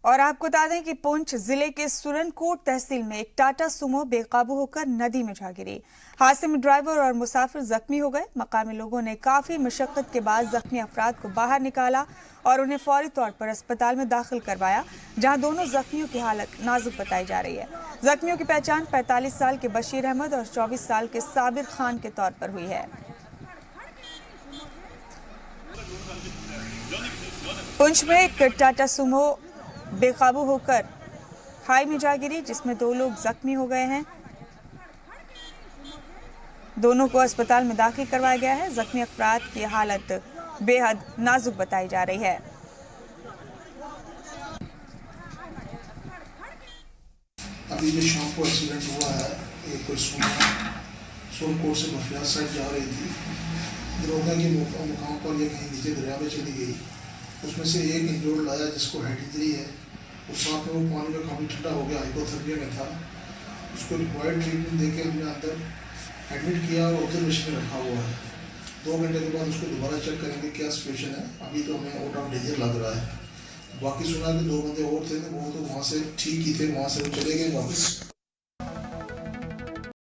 और आपको बता दें कि पुंछ जिले के सुरनकोट तहसील में एक टाटा सुमो बेकाबू होकर नदी में जा गिरी। हादसे में ड्राइवर और मुसाफिर जख्मी हो गए। मकामी लोगों ने काफी मशक्कत के बाद जख्मी अफराद को बाहर निकाला और उन्हें फौरी तौर पर अस्पताल में दाखिल करवाया, जहां दोनों जख्मियों की हालत नाजुक बताई जा रही है। जख्मियों की पहचान 45 साल के बशीर अहमद और 24 साल के साबिर खान के तौर पर हुई है। पुंछ में एक टाटा सुमो बेकाबू होकर खाई में जा गिरी, जिसमें 2 लोग जख्मी हो गए हैं। दोनों को अस्पताल में दाखिल करवाया गया है। जख्मी अफराद की हालत बेहद नाजुक बताई जा रही है। अभी जो शाम को एक्सीडेंट हुआ है, एक कोई सोनकोट से बफिया साइड जा रही थी। दरोगा के मुकाम पर ये कहीं नीचे दरिया में चली गई। उसमें से एक इंजोर्ड लाया जिसको हेड इंजरी है, और साथ में वो पानी में काफ़ी ठंडा हो गया, हाइपोथर्मिया में था। उसको रिक्वायर्ड ट्रीटमेंट देके हमने अंदर एडमिट किया और ऑब्जर्वेशन में रखा हुआ है। 2 घंटे के बाद उसको दोबारा चेक करेंगे क्या सिचुएशन है। अभी तो हमें आउट ऑफ डेंजर लग रहा है। बाकी सुना कि 2 बंदे और थे, वो तो वहाँ से ठीक ही थे, वहाँ से वो चले गए वापस।